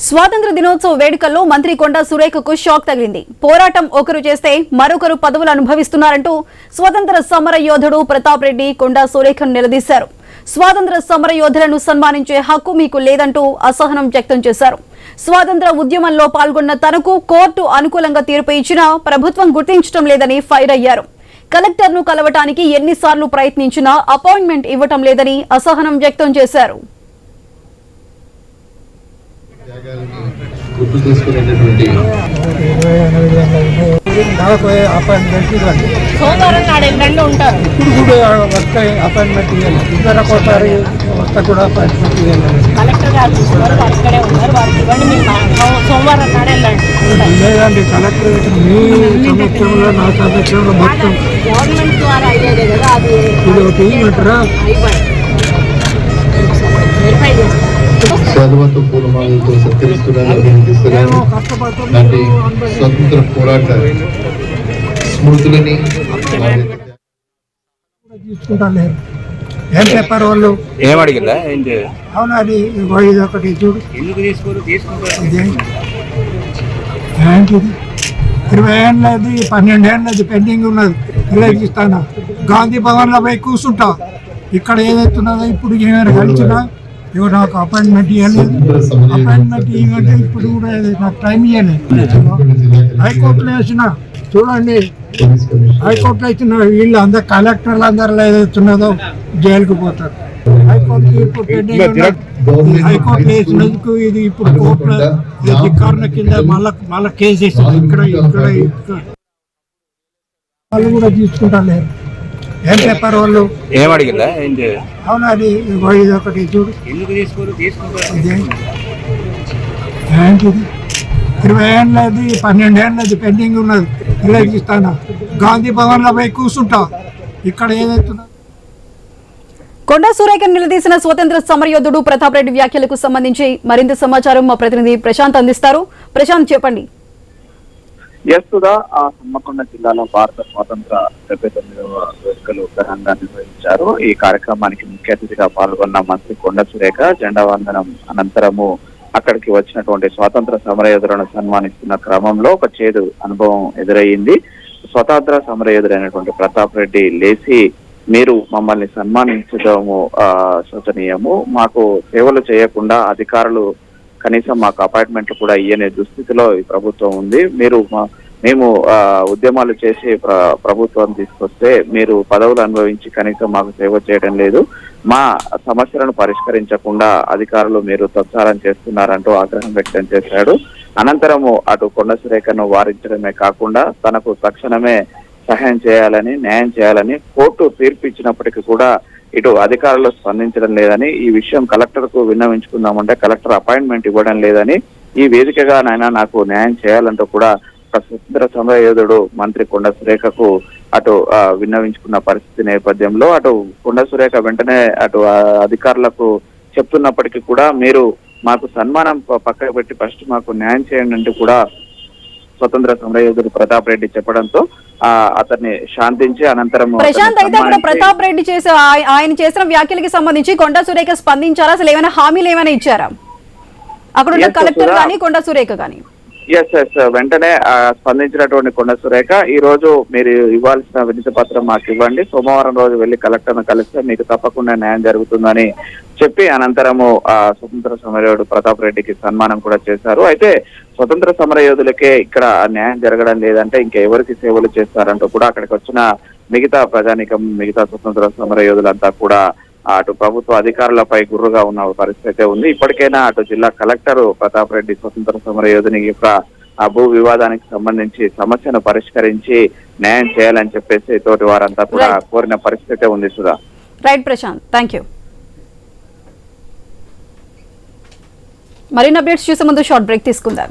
స్వాతంత్ర దినోత్సవ వేడుకల్లో మంత్రి కొండా సురేఖకు షాక్ తగిలింది. పోరాటం ఒకరు చేస్తే మరొకరు పదవులు అనుభవిస్తున్నారంటూ స్వాతంత్ర సమర యోధుడు ప్రతాప్ రెడ్డి కొండా సురేఖను నిలదీశారు. స్వాతంత్ర సమర యోధులను సన్మానించే హక్కు మీకు లేదంటూ అసహనం వ్యక్తం చేశారు. స్వాతంత్ర ఉద్యమంలో పాల్గొన్న తనకు కోర్టు అనుకూలంగా తీర్పు ఇచ్చినా ప్రభుత్వం గుర్తించడం లేదని ఫైర్ అయ్యారు. కలెక్టర్ను కలవటానికి ఎన్నిసార్లు ప్రయత్నించినా అపాయింట్మెంట్ ఇవ్వటం లేదని అసహనం వ్యక్తం చేశారు. సోమవారం నాడు ఎల్లుండి ఉంటారు. ఇప్పుడు కూడా వస్తాయి అపాయింట్మెంట్ ఇవ్వాలి. ఇద్దరికోసారి వస్తా కూడా అపాయింట్మెంట్ ఇవ్వాలి. కలెక్టర్ గారు చూస్తున్నారు, వారు ఇక్కడే ఉన్నారు, వారికి ఇవ్వండి. మీరు సోమవారం నాడు వెళ్ళండి. లేదండి, కలెక్టర్ మీ సమక్షంలో నా సమక్షంలో మొత్తం గవర్నమెంట్ ద్వారా అయ్యేదే కదా, అది ఇది ఒకటి ఇవ్వమంటారా? వెరిఫై చేస్తారు. శాలువాతో పూలమాలతో సత్కరిస్తున్నారు, అభినందిస్తున్నారు. నాటి స్వతంత్ర పోరాట స్మృతులని తీసుకుంటాను. ఏం చెప్పారు వాళ్ళు? ఏం అడిగిందా? అవునా, అది ఇది ఒకటి చూడు. ఎందుకు తీసుకోరు? ఏంటిది? 20 ఏళ్ళది 12 ఏళ్ళది పెండింగ్ ఉన్నది. ఇలా ఇస్తాను. గాంధీ భవన్లో పోయి కూర్చుంటా. ఇక్కడ ఏదైతున్నదో ఇప్పుడు ఏమైనా కలిసినా ఇవ్వ, నాకు అపాయింట్మెంట్ ఇవ్వలేదు. అపాయింట్మెంట్ ఇవ్వంటే ఇప్పుడు కూడా నాకు టైం ఇవ్వలేదు. హైకోర్టులో వేసిన చూడండి, హైకోర్టులో ఇచ్చిన వీళ్ళు అందరు కలెక్టర్లు అందరిలో ఏదైతున్నదో జైలుకు పోతారు. హైకోర్టు తీర్పు పెండింగ్ హైకోర్టు వేసినందుకు ఇది ఇప్పుడు కోర్టులో ధిక్కారణ కింద మళ్ళా కేసు వేసింది. ఇక్కడ వాళ్ళు కూడా తీసుకుంటారు. ఏం చెప్పారు వాళ్ళు? ఏం అడిగిందా? అవునా, అది ఇది ఒకటి చూడు. ఎందుకు తీసుకోరు? ఏంటిది? 20 ఏళ్ళది 12 ఏళ్ళది పెండింగ్ ఉన్నది. ఇలా ఇస్తాను. గాంధీ భవన్లో పోయి కూర్చుంటా. ఇక్కడ ఏదైతున్నా కొండా సురేఖను నిలదీసిన స్వతంత్ర సమరయోధుడు ప్రతాప్ రెడ్డి వ్యాఖ్యలకు సంబంధించి మరింత సమాచారం మా ప్రతినిధి ప్రశాంత్ అందిస్తారు. ప్రశాంత్, చెప్పండి. హన్మకొండ జిల్లాలో భారత స్వాతంత్ర 79వ వేడుకలు ఘనంగా నిర్వహించారు. ఈ కార్యక్రమానికి ముఖ్య అతిథిగా పాల్గొన్న మంత్రి కొండా సురేఖ జెండా వందనం అనంతరము అక్కడికి వచ్చినటువంటి స్వాతంత్ర సమరయోధులను సన్మానిస్తున్న క్రమంలో ఒక చేదు అనుభవం ఎదురయ్యింది. స్వతంత్ర సమరయోధుడైనటువంటి ప్రతాప్ రెడ్డి లేచి, మీరు మమ్మల్ని సన్మానించడము శోచనీయము, మాకు సేవలు చేయకుండా అధికారులు కనీసం మాకు అపాయింట్మెంట్లు కూడా ఇయ్యనే దుస్థితిలో ఈ ప్రభుత్వం ఉంది. మేము ఉద్యమాలు చేసి ప్రభుత్వం తీసుకొస్తే మీరు పదవులు అనుభవించి కనీసం మాకు సేవ చేయడం లేదు, మా సమస్యలను పరిష్కరించకుండా అధికారులు మీరు తత్సారం చేస్తున్నారంటూ ఆగ్రహం వ్యక్తం చేశాడు. అనంతరము అటు కొండా సురేఖను వారించడమే కాకుండా తనకు తక్షణమే సహాయం చేయాలని, న్యాయం చేయాలని కోర్టు తీర్పు ఇచ్చినప్పటికీ కూడా ఇటు అధికారులు స్పందించడం లేదని, ఈ విషయం కలెక్టర్ కు విన్నవించుకుందామంటే కలెక్టర్ అపాయింట్మెంట్ ఇవ్వడం లేదని, ఈ వేదికగా నాయన నాకు న్యాయం చేయాలంటూ కూడా స్వతంత్ర సమరయోధుడు మంత్రి కొండా సురేఖకు అటు విన్నవించుకున్న పరిస్థితి నేపథ్యంలో అటు కొండా సురేఖ వెంటనే అటు అధికారులకు చెప్తున్నప్పటికీ కూడా మీరు మాకు సన్మానం పక్కకు పెట్టి ఫస్ట్ మాకు న్యాయం చేయండి అంటూ కూడా స్వతంత్ర సమరయోధుడు ప్రతాప్ రెడ్డి చెప్పడంతో అతన్ని శాంతించి అనంతరం ప్రశాంత్, అయితే అక్కడ ప్రతాప్ రెడ్డి ఆయన చేసిన వ్యాఖ్యలకి సంబంధించి కొండా సురేఖ స్పందించారా? అసలు ఏమైనా హామీలు ఏమైనా ఇచ్చారా అక్కడ ఉన్న కలెక్టర్ కానీ కొండా సురేఖ కానీ? ఎస్ వెంటనే స్పందించినటువంటి కొండా సురేఖ, ఈ రోజు మీరు ఇవ్వాల్సిన వినతి పత్రం మాకు ఇవ్వండి, సోమవారం రోజు వెళ్లి కలెక్టర్ను కలిస్తే మీకు తప్పకుండా న్యాయం జరుగుతుందని చెప్పి అనంతరము స్వతంత్ర సమరయోధుడు ప్రతాప్ రెడ్డికి సన్మానం కూడా చేశారు. అయితే స్వతంత్ర సమరయోధులకే ఇక్కడ న్యాయం జరగడం లేదంటే ఇంకెవరికి సేవలు చేస్తారంటూ కూడా అక్కడికి వచ్చిన మిగతా ప్రజానికం, మిగతా స్వతంత్ర సమరయోధులంతా కూడా అటు ప్రభుత్వ అధికారులపై గుర్రుగా ఉన్న పరిస్థితి ఉంది. ఇప్పటికైనా అటు జిల్లా కలెక్టర్ ప్రతాప్ రెడ్డి స్వతంత్ర సమరయోధుని యొక్క భూ వివాదానికి సంబంధించి సమస్యను పరిష్కరించి న్యాయం చేయాలని చెప్పేసి తోటి వారంతా కూడా కోరిన పరిస్థితి ఉంది. Sudha. Right Prashanth, thank you. మరిన్ని అప్డేట్స్ చూసే ముందు షార్ట్ బ్రేక్ తీసుకుందాం.